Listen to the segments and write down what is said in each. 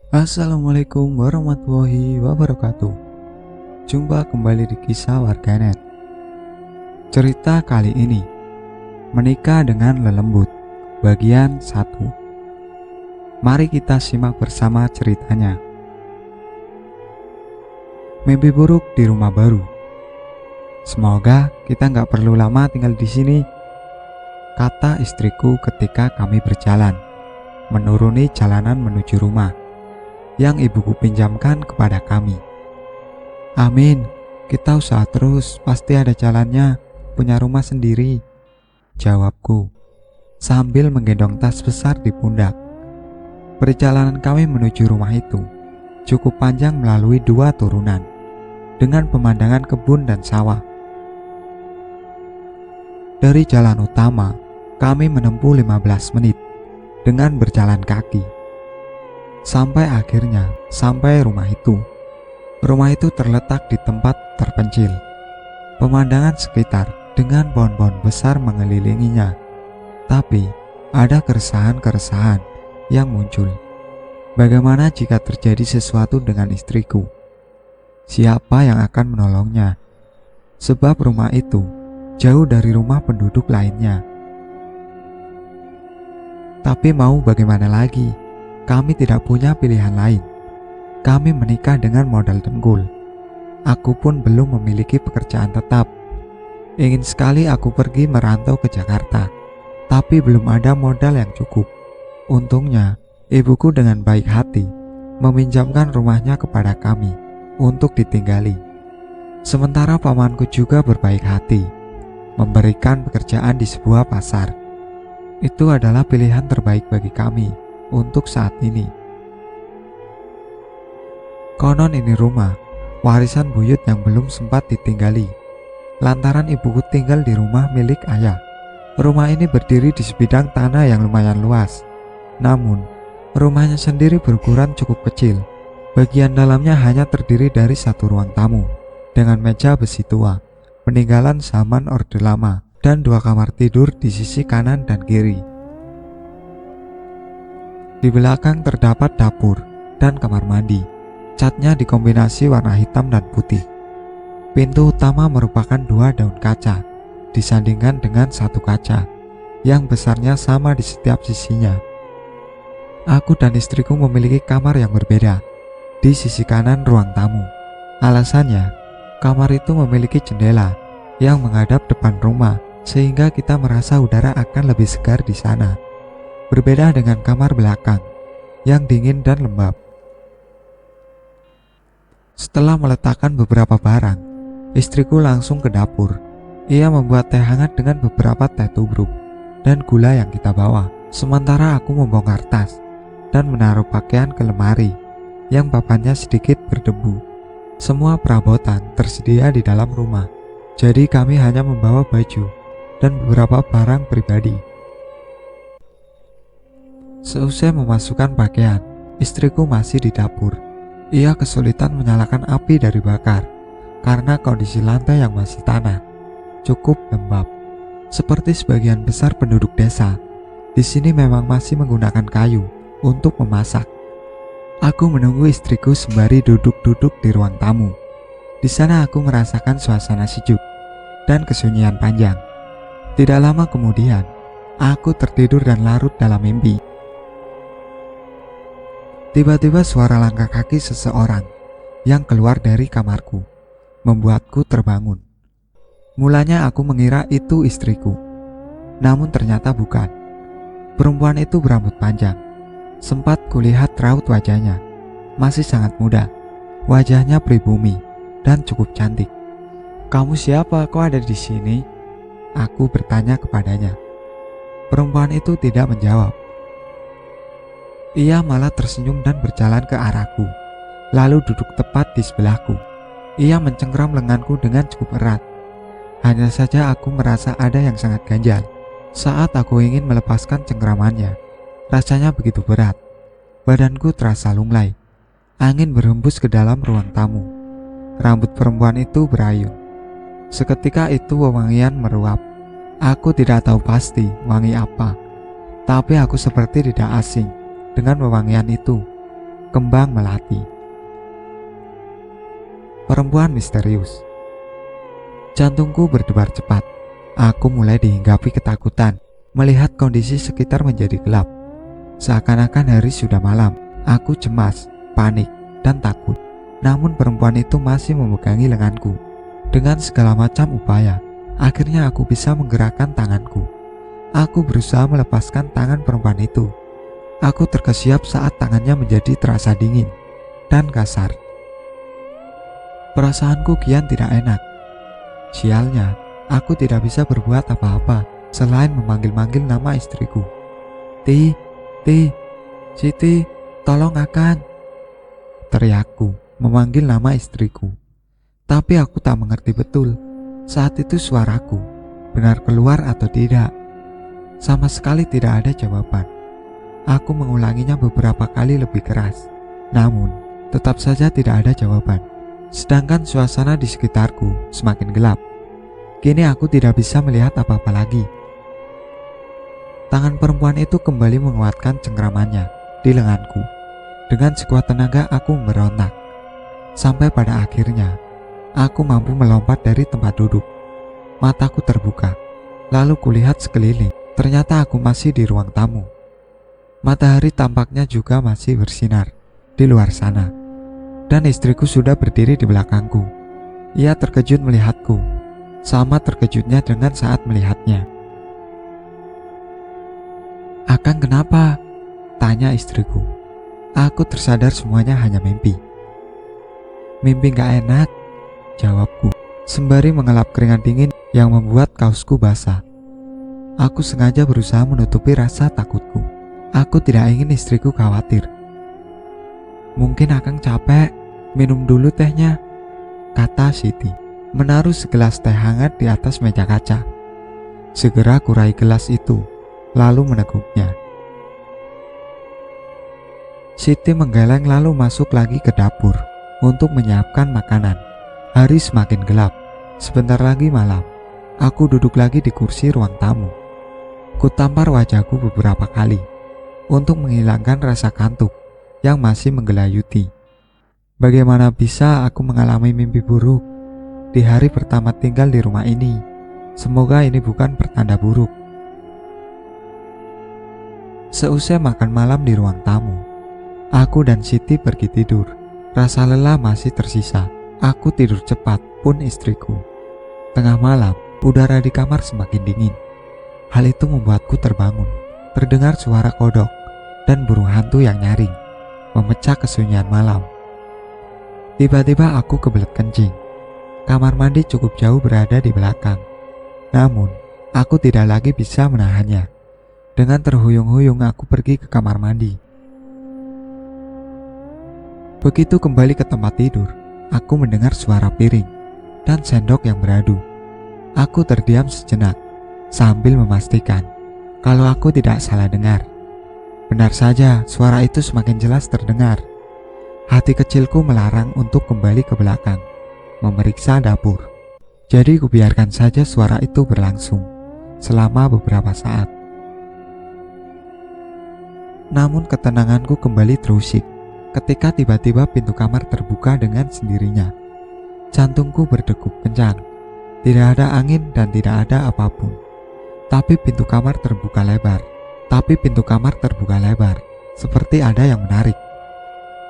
Assalamualaikum warahmatullahi wabarakatuh. Jumpa kembali di kisah warganet. Cerita kali ini, menikah dengan lelembut, bagian 1. Mari kita simak bersama ceritanya. Mimpi buruk di rumah baru. Semoga kita nggak perlu lama tinggal di sini, kata istriku ketika kami berjalan menuruni jalanan menuju rumah yang ibuku pinjamkan kepada kami. Amin, kita usaha terus, pasti ada jalannya, punya rumah sendiri, jawabku sambil menggendong tas besar di pundak. Perjalanan kami menuju rumah itu cukup panjang melalui 2 turunan dengan pemandangan kebun dan sawah. Dari jalan utama, kami menempuh 15 menit dengan berjalan kaki. Sampai akhirnya sampai rumah itu. Rumah itu terletak di tempat terpencil. Pemandangan sekitar dengan pohon-pohon besar mengelilinginya. Tapi ada keresahan-keresahan yang muncul. Bagaimana jika terjadi sesuatu dengan istriku? Siapa yang akan menolongnya? Sebab rumah itu jauh dari rumah penduduk lainnya. Tapi mau bagaimana lagi? Kami tidak punya pilihan lain. Kami menikah dengan modal dengkul. Aku pun belum memiliki pekerjaan tetap. Ingin sekali aku pergi merantau ke Jakarta, tapi belum ada modal yang cukup. Untungnya, ibuku dengan baik hati meminjamkan rumahnya kepada kami untuk ditinggali. Sementara pamanku juga berbaik hati, memberikan pekerjaan di sebuah pasar. Itu adalah pilihan terbaik bagi kami untuk saat ini. Konon ini rumah warisan buyut yang belum sempat ditinggali, lantaran ibuku tinggal di rumah milik ayah. Rumah ini berdiri di sebidang tanah yang lumayan luas. Namun, rumahnya sendiri berukuran cukup kecil. Bagian dalamnya hanya terdiri dari 1 ruang tamu dengan meja besi tua, peninggalan zaman Orde Lama, dan 2 kamar tidur di sisi kanan dan kiri. Di belakang terdapat dapur dan kamar mandi. Catnya dikombinasi warna hitam dan putih. Pintu utama merupakan 2 daun kaca, disandingkan dengan 1 kaca yang besarnya sama di setiap sisinya. Aku dan istriku memiliki kamar yang berbeda. Di sisi kanan ruang tamu. Alasannya, kamar itu memiliki jendela yang menghadap depan rumah, sehingga kita merasa udara akan lebih segar di sana. Berbeda dengan kamar belakang yang dingin dan lembab. Setelah meletakkan beberapa barang, istriku langsung ke dapur. Ia membuat teh hangat dengan beberapa teh tubruk dan gula yang kita bawa. Sementara aku membongkar tas dan menaruh pakaian ke lemari yang papannya sedikit berdebu. Semua perabotan tersedia di dalam rumah, jadi kami hanya membawa baju dan beberapa barang pribadi. Seusai memasukkan pakaian, istriku masih di dapur. Ia kesulitan menyalakan api dari bakar karena kondisi lantai yang masih tanah cukup lembab. Seperti sebagian besar penduduk desa, di sini memang masih menggunakan kayu untuk memasak. Aku menunggu istriku sembari duduk-duduk di ruang tamu. Di sana aku merasakan suasana sejuk dan kesunyian panjang. Tidak lama kemudian, aku tertidur dan larut dalam mimpi. Tiba-tiba suara langkah kaki seseorang yang keluar dari kamarku membuatku terbangun. Mulanya aku mengira itu istriku, namun ternyata bukan. Perempuan itu berambut panjang. Sempat kulihat raut wajahnya. Masih sangat muda. Wajahnya pribumi dan cukup cantik. "Kamu siapa? Kok ada di sini?" Aku bertanya kepadanya. Perempuan itu tidak menjawab. Ia malah tersenyum dan berjalan ke arahku, lalu duduk tepat di sebelahku. Ia mencengkram lenganku dengan cukup erat. Hanya saja aku merasa ada yang sangat ganjal saat aku ingin melepaskan cengkramannya. Rasanya begitu berat. Badanku terasa lunglai. Angin berhembus ke dalam ruang tamu. Rambut perempuan itu berayun. Seketika itu wewangian meruap. Aku tidak tahu pasti wangi apa, tapi aku seperti tidak asing dengan wewangian itu. kembang melati. Perempuan misterius. Jantungku berdebar cepat. Aku mulai dihinggapi ketakutan melihat kondisi sekitar menjadi gelap. Seakan-akan hari sudah malam. Aku cemas, panik, dan takut. Namun perempuan itu masih memegangi lenganku. Dengan segala macam upaya, akhirnya aku bisa menggerakkan tanganku. Aku berusaha melepaskan tangan perempuan itu. Aku terkesiap saat tangannya menjadi terasa dingin dan kasar. Perasaanku kian tidak enak. Sialnya, aku tidak bisa berbuat apa-apa selain memanggil-manggil nama istriku. Ti, Siti, tolong akan, teriakku memanggil nama istriku. Tapi aku tak mengerti betul saat itu suaraku benar keluar atau tidak. Sama sekali tidak ada jawaban. Aku mengulanginya beberapa kali lebih keras, namun tetap saja tidak ada jawaban. Sedangkan suasana di sekitarku semakin gelap. Kini aku tidak bisa melihat apa-apa lagi. Tangan perempuan itu kembali menguatkan cengkramannya di lenganku. Dengan sekuat tenaga aku memberontak. Sampai pada akhirnya aku mampu melompat dari tempat duduk. Mataku terbuka, lalu kulihat sekeliling. Ternyata aku masih di ruang tamu. Matahari tampaknya juga masih bersinar di luar sana, dan istriku sudah berdiri di belakangku. Ia terkejut melihatku, sama terkejutnya dengan saat melihatnya. "Akang kenapa?" tanya istriku. Aku tersadar semuanya hanya mimpi. "Mimpi gak enak," jawabku, sembari mengelap keringat dingin yang membuat kaosku basah. Aku sengaja berusaha menutupi rasa takutku. Aku tidak ingin istriku khawatir. "Mungkin akang capek, minum dulu tehnya," kata Siti, menaruh segelas teh hangat di atas meja kaca. Segera kurai gelas itu, lalu meneguknya. Siti menggeleng lalu masuk lagi ke dapur untuk menyiapkan makanan. Hari semakin gelap. Sebentar lagi malam. Aku duduk lagi di kursi ruang tamu. Kutampar wajahku beberapa kali untuk menghilangkan rasa kantuk yang masih menggelayuti. Bagaimana bisa aku mengalami mimpi buruk di hari pertama tinggal di rumah ini? Semoga ini bukan pertanda buruk. Seusai makan malam di ruang tamu, aku dan Siti pergi tidur. Rasa lelah masih tersisa. Aku tidur cepat pun istriku. Tengah malam, udara di kamar semakin dingin. Hal itu membuatku terbangun. Terdengar suara kodok dan burung hantu yang nyaring, memecah kesunyian malam. Tiba-tiba aku kebelet kencing. Kamar mandi cukup jauh berada di belakang. Namun, aku tidak lagi bisa menahannya. Dengan terhuyung-huyung aku pergi ke kamar mandi. Begitu kembali ke tempat tidur, aku mendengar suara piring dan sendok yang beradu. Aku terdiam sejenak sambil memastikan kalau aku tidak salah dengar. Benar saja, suara itu semakin jelas terdengar. Hati kecilku melarang untuk kembali ke belakang, memeriksa dapur. Jadi kubiarkan saja suara itu berlangsung selama beberapa saat. Namun ketenanganku kembali terusik ketika tiba-tiba pintu kamar terbuka dengan sendirinya. Jantungku berdegup kencang. Tidak ada angin dan tidak ada apapun. Tapi pintu kamar terbuka lebar, seperti ada yang menarik.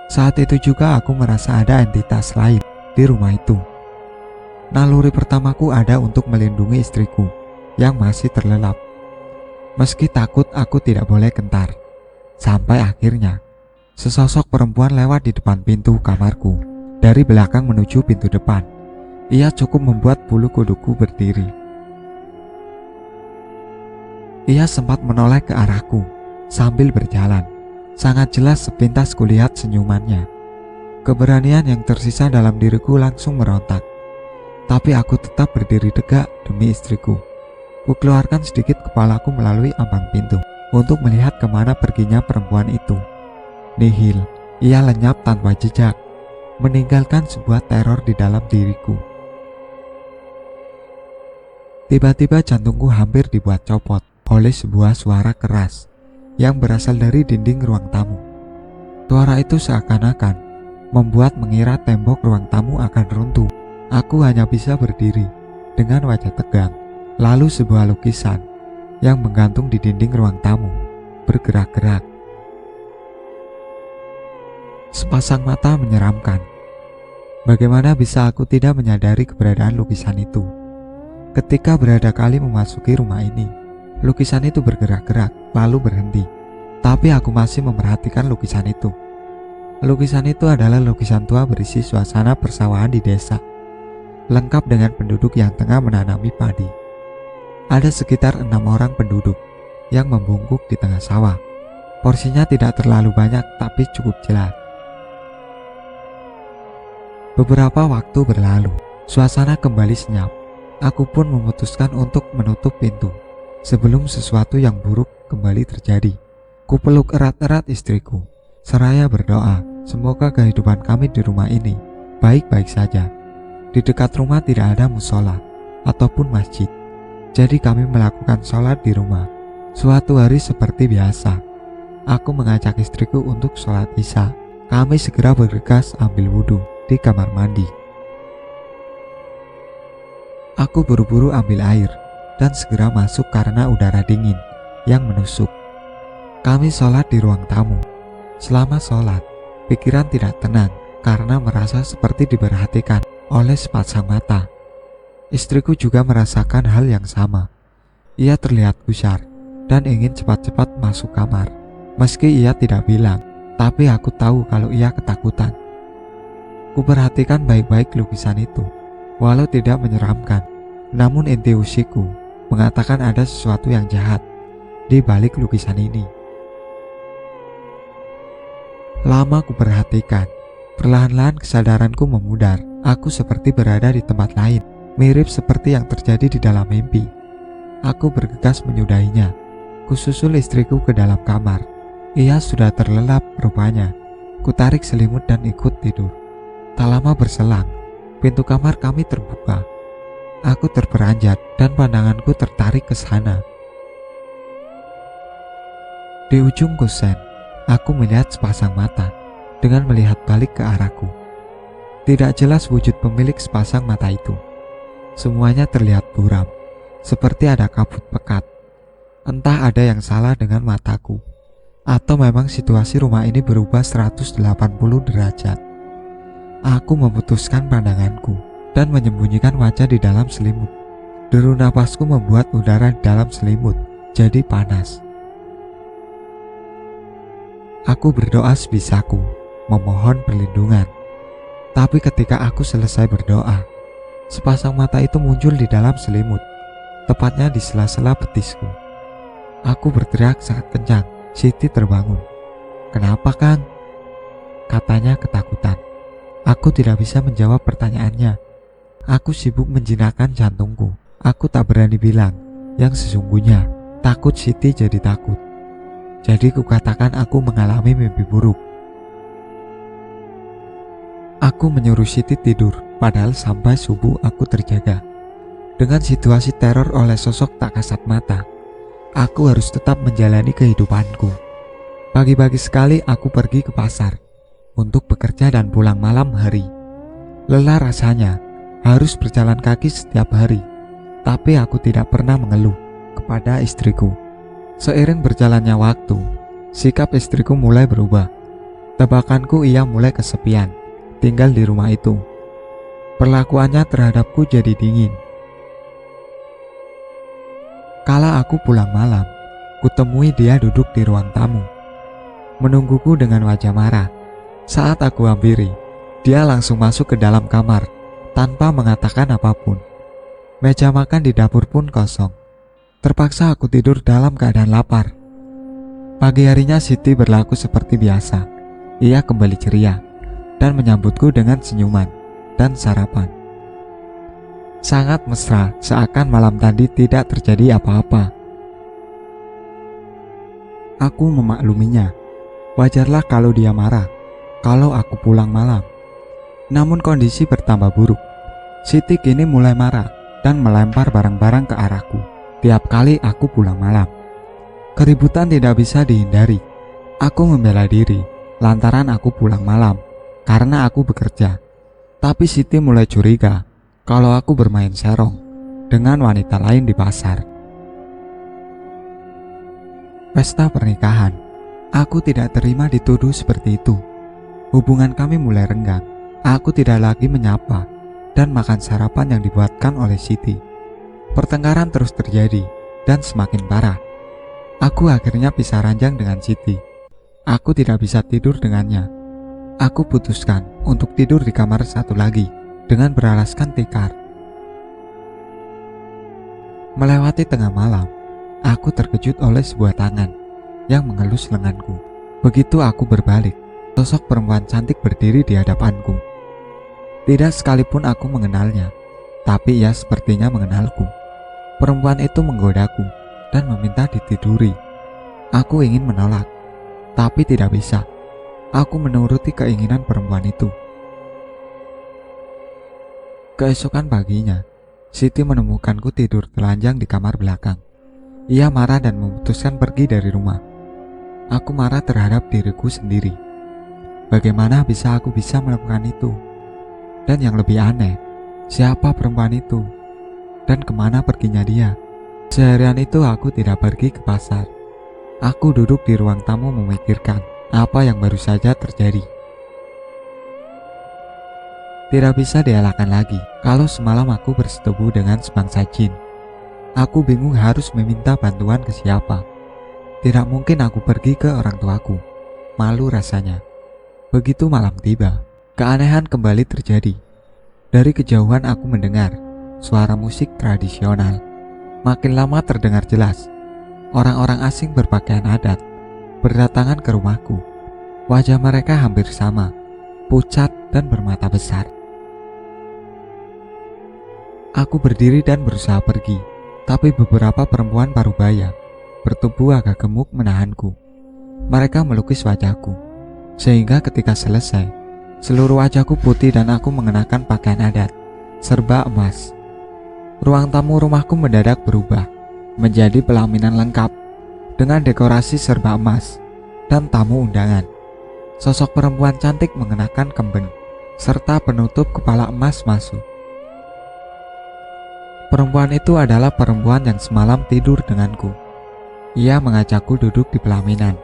Saat itu juga aku merasa ada entitas lain di rumah itu. Naluri pertamaku ada untuk melindungi istriku yang masih terlelap. Meski takut, aku tidak boleh gentar. Sampai akhirnya sesosok perempuan lewat di depan pintu kamarku dari belakang menuju pintu depan. Ia cukup membuat bulu kuduku berdiri. Ia sempat menoleh ke arahku sambil berjalan. Sangat jelas sepintas kulihat senyumannya. Keberanian yang tersisa dalam diriku langsung merontak. Tapi aku tetap berdiri tegak demi istriku. Kukeluarkan sedikit kepalaku melalui ambang pintu untuk melihat kemana perginya perempuan itu. Nihil, ia lenyap tanpa jejak, meninggalkan sebuah teror di dalam diriku. Tiba-tiba jantungku hampir dibuat copot oleh sebuah suara keras yang berasal dari dinding ruang tamu. Suara itu seakan-akan membuat mengira tembok ruang tamu akan runtuh. Aku hanya bisa berdiri dengan wajah tegang. Lalu sebuah lukisan yang menggantung di dinding ruang tamu bergerak-gerak. Sepasang mata menyeramkan. Bagaimana bisa aku tidak menyadari keberadaan lukisan itu? Ketika berada kali memasuki rumah ini, lukisan itu bergerak-gerak lalu berhenti. Tapi aku masih memperhatikan lukisan itu. Lukisan itu adalah lukisan tua berisi suasana persawahan di desa, lengkap dengan penduduk yang tengah menanami padi. Ada sekitar 6 orang penduduk yang membungkuk di tengah sawah. Porsinya tidak terlalu banyak tapi cukup jelas. Beberapa waktu berlalu, suasana kembali senyap. Aku pun memutuskan untuk menutup pintu sebelum sesuatu yang buruk kembali terjadi. Kupeluk erat-erat istriku, seraya berdoa, semoga kehidupan kami di rumah ini baik-baik saja. Di dekat rumah tidak ada musola ataupun masjid, jadi kami melakukan sholat di rumah. Suatu hari seperti biasa, aku mengajak istriku untuk sholat isya. Kami segera bergegas ambil wudhu di kamar mandi. Aku buru-buru ambil air dan segera masuk karena udara dingin yang menusuk. Kami sholat di ruang tamu. Selama sholat, pikiran tidak tenang karena merasa seperti diperhatikan oleh sepasang mata. Istriku juga merasakan hal yang sama. Ia terlihat gusar dan ingin cepat-cepat masuk kamar. Meski ia tidak bilang, tapi aku tahu kalau ia ketakutan. Kuperhatikan baik-baik lukisan itu, walau tidak menyeramkan. Namun intuisiku mengatakan ada sesuatu yang jahat di balik lukisan ini. Lama kuperhatikan, perlahan-lahan kesadaranku memudar. Aku seperti berada di tempat lain, mirip seperti yang terjadi di dalam mimpi. Aku bergegas menyudahinya. Kususul istriku ke dalam kamar. Ia sudah terlelap rupanya. Kutarik selimut dan ikut tidur. Tak lama berselang, pintu kamar kami terbuka. Aku terperanjat dan pandanganku tertarik ke sana. Di ujung kusen, aku melihat sepasang mata dengan melihat balik ke arahku. Tidak jelas wujud pemilik sepasang mata itu. Semuanya terlihat buram, seperti ada kabut pekat. Entah ada yang salah dengan mataku, atau memang situasi rumah ini berubah 180 derajat. Aku memutuskan pandanganku dan menyembunyikan wajah di dalam selimut. Deru napasku membuat udara di dalam selimut jadi panas. Aku berdoa sebisaku, memohon perlindungan. Tapi ketika aku selesai berdoa, sepasang mata itu muncul di dalam selimut, tepatnya di sela-sela betisku. Aku berteriak sangat kencang. Siti terbangun. "Kenapa, Kang?" katanya ketakutan. Aku tidak bisa menjawab pertanyaannya. Aku sibuk menjinakkan jantungku. Aku tak berani bilang yang sesungguhnya. Takut Siti jadi takut. Jadi kukatakan aku mengalami mimpi buruk. Aku menyuruh Siti tidur, padahal sampai subuh aku terjaga. Dengan situasi teror oleh sosok tak kasat mata, aku harus tetap menjalani kehidupanku. Pagi-pagi sekali aku pergi ke pasar untuk bekerja dan pulang malam hari. Lelah rasanya harus berjalan kaki setiap hari, tapi aku tidak pernah mengeluh kepada istriku. Seiring berjalannya waktu, sikap istriku mulai berubah. Tebakanku ia mulai kesepian tinggal di rumah itu. Perlakuannya terhadapku jadi dingin. Kala aku pulang malam, kutemui dia duduk di ruang tamu, menungguku dengan wajah marah. Saat aku hampiri, dia langsung masuk ke dalam kamar tanpa mengatakan apapun. Meja makan di dapur pun kosong. Terpaksa aku tidur dalam keadaan lapar. Pagi harinya Siti berlaku seperti biasa. Ia kembali ceria dan menyambutku dengan senyuman dan sarapan. Sangat mesra, seakan malam tadi tidak terjadi apa-apa. Aku memakluminya. Wajarlah kalau dia marah kalau aku pulang malam. Namun kondisi bertambah buruk. Siti kini mulai marah dan melempar barang-barang ke arahku tiap kali aku pulang malam. Keributan tidak bisa dihindari. Aku membela diri lantaran aku pulang malam karena aku bekerja. Tapi Siti mulai curiga kalau aku bermain serong dengan wanita lain di pasar. Pesta pernikahan. Aku tidak terima dituduh seperti itu. Hubungan kami mulai renggang. Aku tidak lagi menyapa dan makan sarapan yang dibuatkan oleh Siti. Pertengkaran terus terjadi dan semakin parah. Aku akhirnya pisah ranjang dengan Siti. Aku tidak bisa tidur dengannya. Aku putuskan untuk tidur di kamar satu lagi dengan beralaskan tikar. Melewati tengah malam, aku terkejut oleh sebuah tangan yang mengelus lenganku. Begitu aku berbalik, sosok perempuan cantik berdiri di hadapanku. Tidak sekalipun aku mengenalnya, tapi ia sepertinya mengenalku. Perempuan itu menggodaku dan meminta ditiduri. Aku ingin menolak, tapi tidak bisa. Aku menuruti keinginan perempuan itu. Keesokan paginya, Siti menemukanku tidur telanjang di kamar belakang. Ia marah dan memutuskan pergi dari rumah. Aku marah terhadap diriku sendiri. Bagaimana bisa aku bisa melakukan itu? Dan yang lebih aneh, siapa perempuan itu? Dan kemana perginya dia? Seharian itu aku tidak pergi ke pasar. Aku duduk di ruang tamu memikirkan apa yang baru saja terjadi. Tidak bisa dielakkan lagi kalau semalam aku bersetubuh dengan sebangsa jin. Aku bingung harus meminta bantuan ke siapa. Tidak mungkin aku pergi ke orang tuaku. Malu rasanya. Begitu malam tiba, keanehan kembali terjadi. Dari kejauhan aku mendengar suara musik tradisional. Makin lama terdengar jelas. Orang-orang asing berpakaian adat berdatangan ke rumahku. Wajah mereka hampir sama, pucat dan bermata besar. Aku berdiri dan berusaha pergi, tapi beberapa perempuan parubaya bertubuh agak gemuk menahanku. Mereka melukis wajahku, sehingga ketika selesai, seluruh wajahku putih dan aku mengenakan pakaian adat, serba emas. Ruang tamu rumahku mendadak berubah menjadi pelaminan lengkap dengan dekorasi serba emas dan tamu undangan. Sosok perempuan cantik mengenakan kemben serta penutup kepala emas masuk. Perempuan itu adalah perempuan yang semalam tidur denganku. Ia mengajakku duduk di pelaminan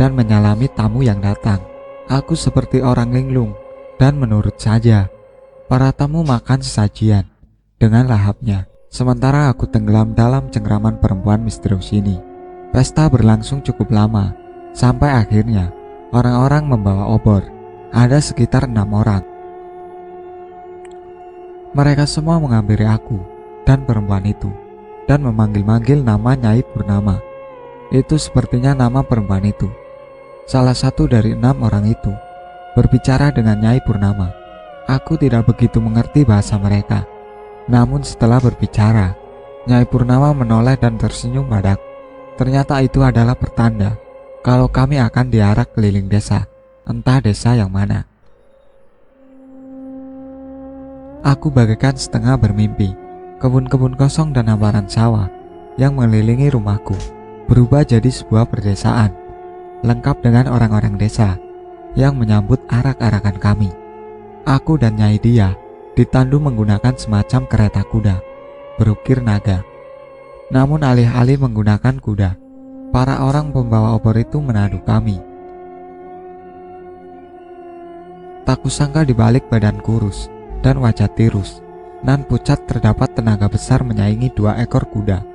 dan menyalami tamu yang datang. Aku seperti orang linglung dan menurut saja. Para tamu makan sesajian dengan lahapnya, sementara aku tenggelam dalam cengkraman perempuan misterius ini. Pesta berlangsung cukup lama, sampai akhirnya orang-orang membawa obor. Ada sekitar 6 orang. Mereka semua menghampiri aku dan perempuan itu dan memanggil-manggil nama Nyai Purnama. Itu sepertinya nama perempuan itu. Salah satu dari 6 orang itu berbicara dengan Nyai Purnama. Aku tidak begitu mengerti bahasa mereka. Namun setelah berbicara, Nyai Purnama menoleh dan tersenyum padaku. Ternyata itu adalah pertanda kalau kami akan diarak keliling desa, entah desa yang mana. Aku bagaikan setengah bermimpi. Kebun-kebun kosong dan hamparan sawah yang mengelilingi rumahku berubah jadi sebuah perdesaan, lengkap dengan orang-orang desa yang menyambut arak-arakan kami. Aku dan Nyai Dia ditandu menggunakan semacam kereta kuda berukir naga. Namun alih-alih menggunakan kuda, para orang pembawa obor itu menadu kami. Tak kusangka di balik badan kurus dan wajah tirus nan pucat terdapat tenaga besar menyaingi 2 ekor kuda.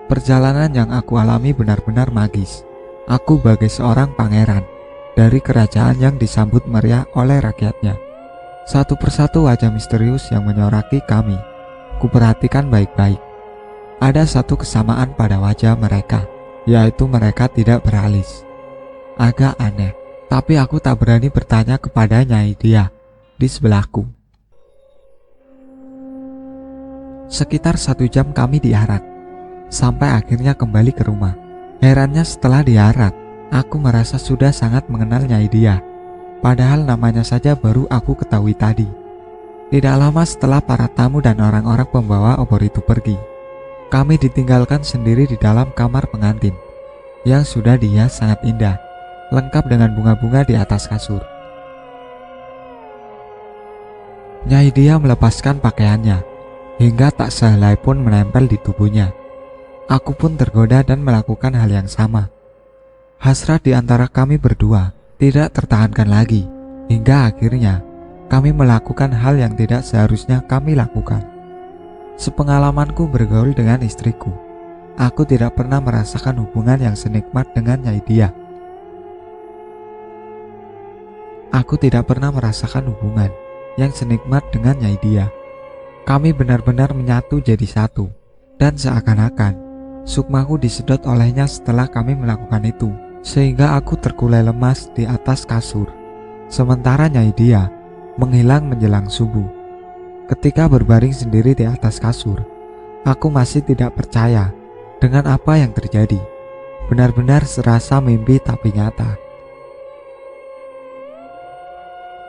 Perjalanan yang aku alami benar-benar magis. Aku bagai seorang pangeran dari kerajaan yang disambut meriah oleh rakyatnya. Satu persatu wajah misterius yang menyoraki kami kuperhatikan baik-baik. Ada satu kesamaan pada wajah mereka, yaitu mereka tidak beralis. Agak aneh, tapi aku tak berani bertanya kepada Nyai Dia di sebelahku. Sekitar 1 jam kami diarak, sampai akhirnya kembali ke rumah. Herannya setelah diarak, aku merasa sudah sangat mengenal Nyai Dia. Padahal namanya saja baru aku ketahui tadi. Tidak lama setelah para tamu dan orang-orang pembawa obor itu pergi, kami ditinggalkan sendiri di dalam kamar pengantin yang sudah dihias sangat indah lengkap dengan bunga-bunga di atas kasur. Nyai Dia melepaskan pakaiannya, hingga tak sehelai pun menempel di tubuhnya. Aku pun tergoda dan melakukan hal yang sama. Hasrat di antara kami berdua tidak tertahankan lagi, hingga akhirnya kami melakukan hal yang tidak seharusnya kami lakukan. Sepengalamanku bergaul dengan istriku, aku tidak pernah merasakan hubungan yang senikmat dengan Nyai Dia. Aku tidak pernah merasakan hubungan yang senikmat dengan Nyai Dia. Kami benar-benar menyatu jadi satu, dan seakan-akan sukmaku disedot olehnya setelah kami melakukan itu, sehingga aku terkulai lemas di atas kasur, sementara Nyai Dia menghilang menjelang subuh. Ketika berbaring sendiri di atas kasur, aku masih tidak percaya dengan apa yang terjadi. Benar-benar serasa mimpi tapi nyata.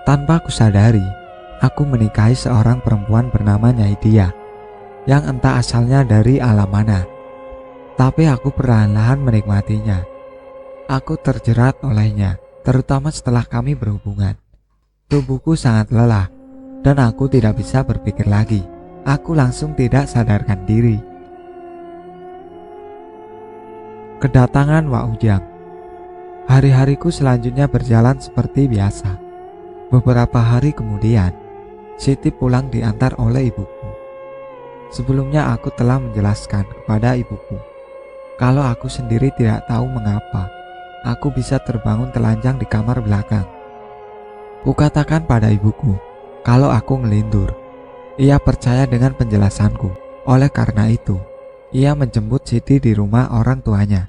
Tanpa kusadari, aku menikahi seorang perempuan bernama Nyai Dia, yang entah asalnya dari alam mana. Tapi aku perlahan-lahan menikmatinya. Aku terjerat olehnya, terutama setelah kami berhubungan. Tubuhku sangat lelah, dan aku tidak bisa berpikir lagi. Aku langsung tidak sadarkan diri. Kedatangan Wak Ujang. Hari-hariku selanjutnya berjalan seperti biasa. Beberapa hari kemudian, Siti pulang diantar oleh ibuku. Sebelumnya aku telah menjelaskan kepada ibuku kalau aku sendiri tidak tahu mengapa aku bisa terbangun telanjang di kamar belakang. Kukatakan pada ibuku kalau aku ngelindur. Ia percaya dengan penjelasanku. Oleh karena itu, ia menjemput Siti di rumah orang tuanya.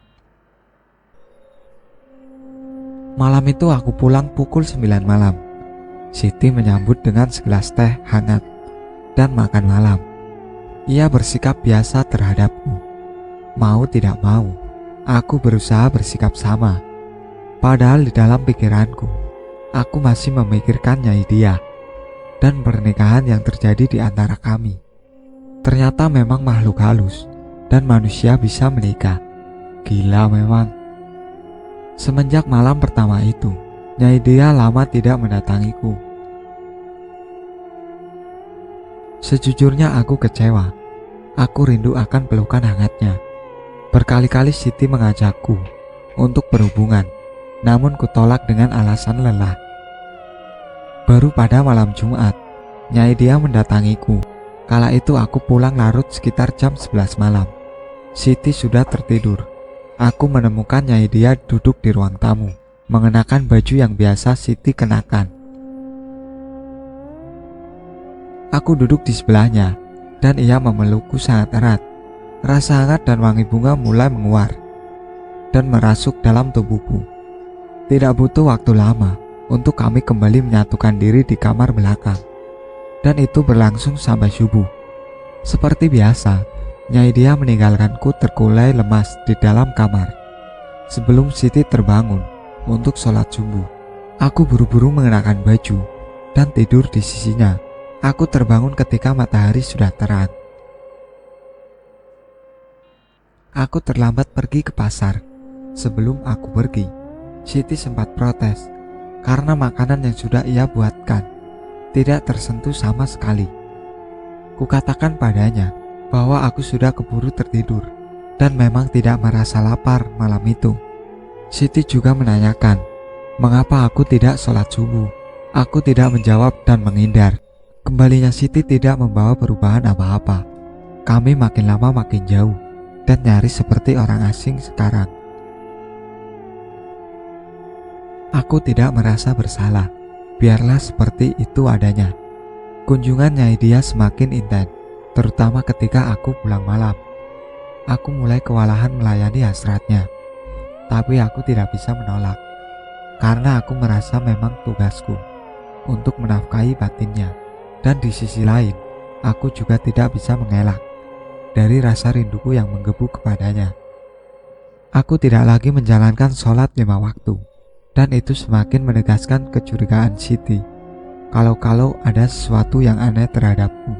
Malam itu aku pulang pukul 9 malam. Siti menyambut dengan segelas teh hangat dan makan malam. Ia bersikap biasa terhadapku. Mau tidak mau, aku berusaha bersikap sama. Padahal di dalam pikiranku, aku masih memikirkan Nyai Dia dan pernikahan yang terjadi di antara kami. Ternyata memang makhluk halus dan manusia bisa menikah. Gila memang. Semenjak malam pertama itu, Nyai Dia lama tidak mendatangiku. Sejujurnya aku kecewa. Aku rindu akan pelukan hangatnya. Berkali-kali Siti mengajakku untuk berhubungan, namun kutolak dengan alasan lelah. Baru pada malam Jumat, Nyai Dia mendatangiku. Kala itu aku pulang larut sekitar jam 11 malam. Siti sudah tertidur. Aku menemukan Nyai Dia duduk di ruang tamu, mengenakan baju yang biasa Siti kenakan. Aku duduk di sebelahnya, dan ia memelukku sangat erat. Rasa hangat dan wangi bunga mulai menguar dan merasuk dalam tubuhku. Tidak butuh waktu lama untuk kami kembali menyatukan diri di kamar belakang, dan itu berlangsung sampai subuh. Seperti biasa, Nyai Dia meninggalkanku terkulai lemas di dalam kamar. Sebelum Siti terbangun untuk sholat subuh, aku buru-buru mengenakan baju dan tidur di sisinya. Aku terbangun ketika matahari sudah terang. Aku terlambat pergi ke pasar. Sebelum aku pergi, Siti sempat protes karena makanan yang sudah ia buatkan tidak tersentuh sama sekali. Kukatakan padanya bahwa aku sudah keburu tertidur dan memang tidak merasa lapar malam itu. Siti juga menanyakan mengapa aku tidak sholat subuh. Aku tidak menjawab dan menghindar. Kembalinya Siti tidak membawa perubahan apa-apa. Kami makin lama makin jauh dan nyaris seperti orang asing sekarang. Aku tidak merasa bersalah. Biarlah seperti itu adanya. Kunjungan Nyai Dia semakin intens, terutama ketika aku pulang malam. Aku mulai kewalahan melayani hasratnya, tapi aku tidak bisa menolak, karena aku merasa memang tugasku untuk menafkahi batinnya. Dan di sisi lain, aku juga tidak bisa mengelak dari rasa rinduku yang menggebu kepadanya. Aku tidak lagi menjalankan sholat 5 waktu, dan itu semakin menegaskan kecurigaan Siti kalau ada sesuatu yang aneh terhadapku.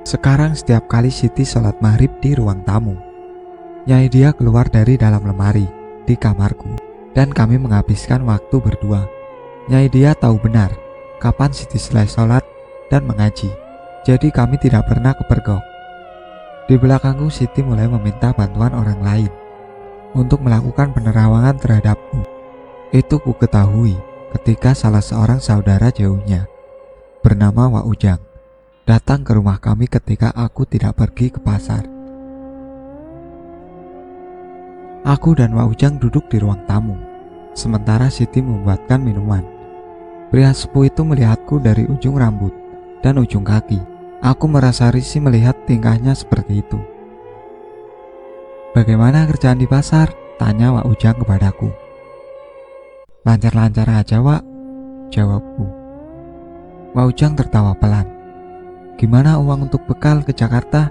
Sekarang setiap kali Siti sholat maghrib di ruang tamu, Nyai dia keluar dari dalam lemari di kamarku dan kami menghabiskan waktu berdua. Nyai dia tahu benar kapan Siti selesai sholat dan mengaji, jadi kami tidak pernah kepergok. Di belakangku Siti mulai meminta bantuan orang lain untuk melakukan penerawangan terhadapku. Itu ku ketahui ketika salah seorang saudara jauhnya bernama Wak Ujang datang ke rumah kami ketika aku tidak pergi ke pasar. Aku dan Wak Ujang duduk di ruang tamu, sementara Siti membuatkan minuman. Pria sepuh itu melihatku dari ujung rambut dan ujung kaki. Aku merasa risih melihat tingkahnya seperti itu. "Bagaimana kerjaan di pasar?" tanya Wak Ujang kepadaku. "Lancar-lancar aja, Wak," jawabku. Wak Ujang tertawa pelan. "Gimana uang untuk bekal ke Jakarta?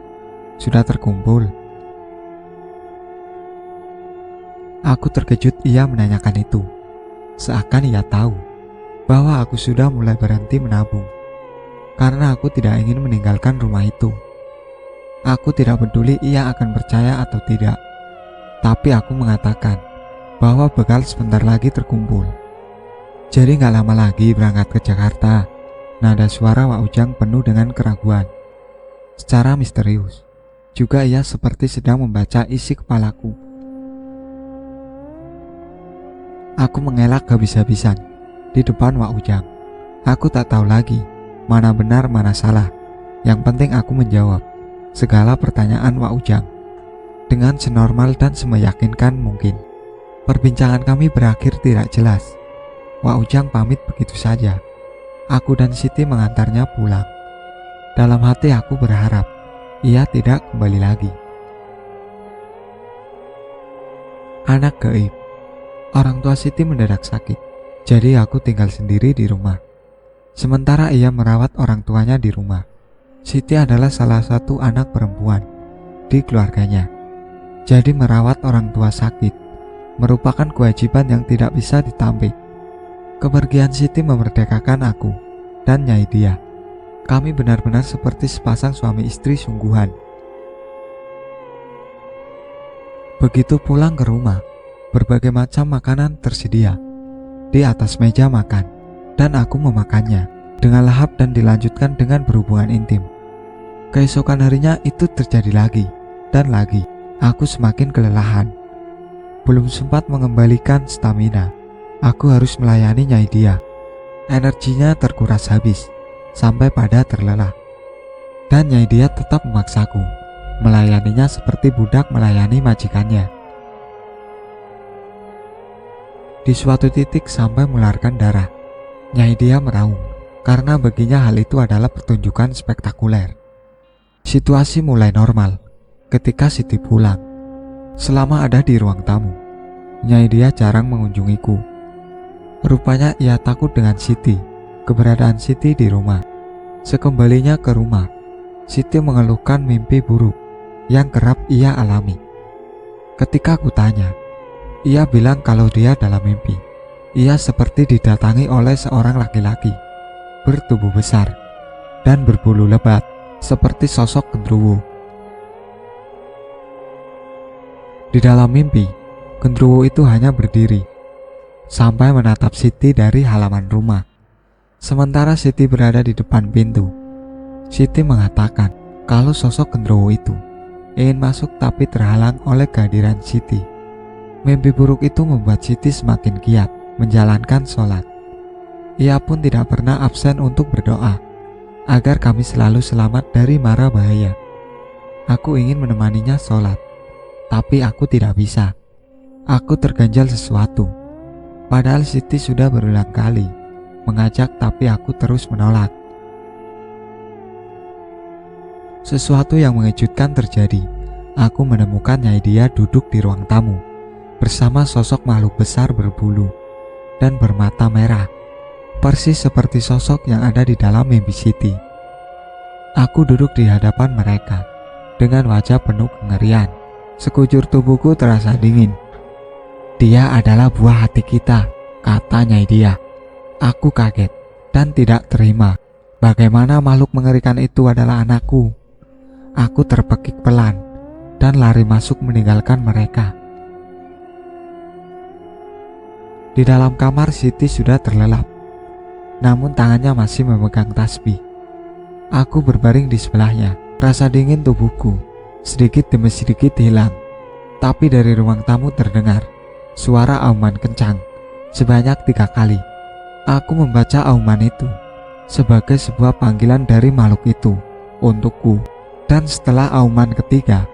Sudah terkumpul?" Aku terkejut ia menanyakan itu, seakan ia tahu bahwa aku sudah mulai berhenti menabung, karena aku tidak ingin meninggalkan rumah itu. Aku tidak peduli ia akan percaya atau tidak, tapi aku mengatakan bahwa bekal sebentar lagi terkumpul. "Jadi gak lama lagi berangkat ke Jakarta?" Nada suara Wak Ujang penuh dengan keraguan. Secara misterius, juga ia seperti sedang membaca isi kepalaku. Aku mengelak habis-habisan di depan Wak Ujang. Aku tak tahu lagi mana benar mana salah. Yang penting aku menjawab segala pertanyaan Wak Ujang dengan senormal dan semeyakinkan mungkin. Perbincangan kami berakhir tidak jelas. Wak Ujang pamit begitu saja. Aku dan Siti mengantarnya pulang. Dalam hati aku berharap ia tidak kembali lagi. Anak gaib. Orang tua Siti mendadak sakit, jadi aku tinggal sendiri di rumah. Sementara ia merawat orang tuanya di rumah. Siti adalah salah satu anak perempuan di keluarganya. Jadi merawat orang tua sakit merupakan kewajiban yang tidak bisa ditampik. Kepergian Siti memerdekakan aku dan Nyai dia. Kami benar-benar seperti sepasang suami istri sungguhan. Begitu pulang ke rumah, berbagai macam makanan tersedia di atas meja makan, dan aku memakannya dengan lahap dan dilanjutkan dengan berhubungan intim. Keesokan harinya itu terjadi lagi dan lagi. Aku semakin kelelahan. Belum sempat mengembalikan stamina, aku harus melayani Nyai dia. Energinya terkuras habis sampai pada terlelah, dan Nyai dia tetap memaksaku melayaninya seperti budak melayani majikannya. Di suatu titik sampai mengeluarkan darah, Nyai dia meraung karena baginya hal itu adalah pertunjukan spektakuler. Situasi mulai normal ketika Siti pulang. Selama ada di ruang tamu, Nyai dia jarang mengunjungiku. Rupanya ia takut dengan Siti, keberadaan Siti di rumah. Sekembalinya ke rumah, Siti mengeluhkan mimpi buruk yang kerap ia alami. Ketika aku tanya, ia bilang kalau dia dalam mimpi, ia seperti didatangi oleh seorang laki-laki bertubuh besar dan berbulu lebat seperti sosok genderuwo. Di dalam mimpi, genderuwo itu hanya berdiri sampai menatap Siti dari halaman rumah. Sementara Siti berada di depan pintu. Siti mengatakan kalau sosok genderuwo itu ingin masuk tapi terhalang oleh kehadiran Siti. Mimpi buruk itu membuat Siti semakin giat menjalankan sholat. Ia pun tidak pernah absen untuk berdoa agar kami selalu selamat dari mara bahaya. Aku ingin menemaninya sholat, tapi aku tidak bisa. Aku terganjal sesuatu. Padahal Siti sudah berulang kali mengajak, tapi aku terus menolak. Sesuatu yang mengejutkan terjadi. Aku menemukan Nyai dia duduk di ruang tamu bersama sosok makhluk besar berbulu dan bermata merah, persis seperti sosok yang ada di dalam mimpi Siti. Aku duduk di hadapan mereka dengan wajah penuh kengerian. Sekujur tubuhku terasa dingin. "Dia adalah buah hati kita," kata Nyai dia. Aku kaget dan tidak terima. Bagaimana makhluk mengerikan itu adalah anakku? Aku terpekik pelan dan lari masuk meninggalkan mereka. Di dalam kamar Siti sudah terlelap, namun tangannya masih memegang tasbih. Aku berbaring di sebelahnya. Rasa dingin tubuhku sedikit demi sedikit hilang. Tapi dari ruang tamu terdengar suara auman kencang sebanyak 3 kali. Aku membaca auman itu sebagai sebuah panggilan dari makhluk itu untukku. Dan setelah auman ketiga,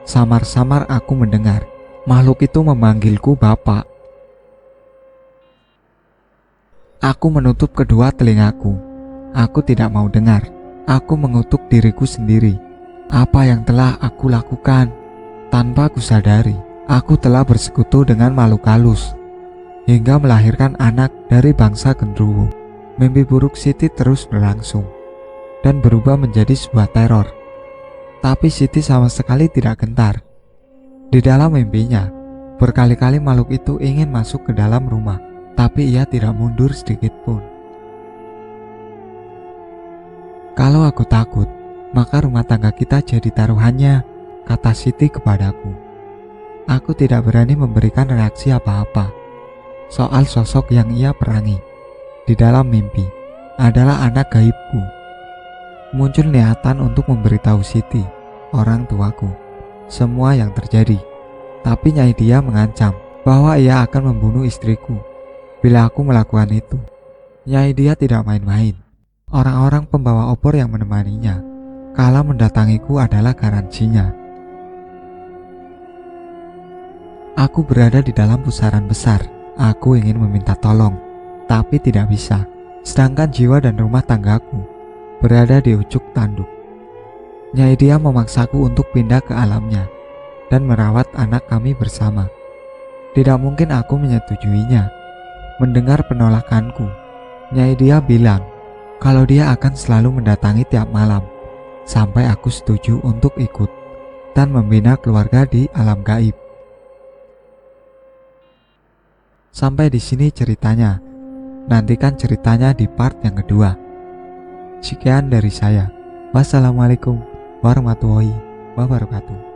samar-samar aku mendengar makhluk itu memanggilku Bapak. Aku menutup kedua telingaku. Aku tidak mau dengar. Aku mengutuk diriku sendiri. Apa yang telah aku lakukan? Tanpa kusadari, aku telah bersekutu dengan makhluk halus hingga melahirkan anak dari bangsa genderuwo. Mimpi buruk Siti terus berlangsung dan berubah menjadi sebuah teror. Tapi Siti sama sekali tidak gentar. Di dalam mimpinya, berkali-kali makhluk itu ingin masuk ke dalam rumah, tapi ia tidak mundur sedikit pun. Kalau aku takut, maka rumah tangga kita jadi taruhannya, kata Siti kepadaku. Aku tidak berani memberikan reaksi apa-apa soal sosok yang ia perangi di dalam mimpi adalah anak gaibku. Muncul niatan untuk memberitahu Siti, orang tuaku, semua yang terjadi. Tapi Nyai Dia mengancam bahwa ia akan membunuh istriku bila aku melakukan itu. Nyai Dia tidak main-main. Orang-orang pembawa opor yang menemaninya kala mendatangiku adalah garansinya. Aku berada di dalam pusaran besar. Aku ingin meminta tolong, tapi tidak bisa. Sedangkan jiwa dan rumah tanggaku berada di ujung tanduk. Nyai Dia memaksaku untuk pindah ke alamnya dan merawat anak kami bersama. Tidak mungkin aku menyetujuinya. Mendengar penolakanku, Nyai Dia bilang kalau dia akan selalu mendatangi tiap malam sampai aku setuju untuk ikut dan membina keluarga di alam gaib. Sampai di sini ceritanya. Nantikan ceritanya di part yang kedua. Sekian dari saya. Wassalamualaikum warahmatullahi wabarakatuh.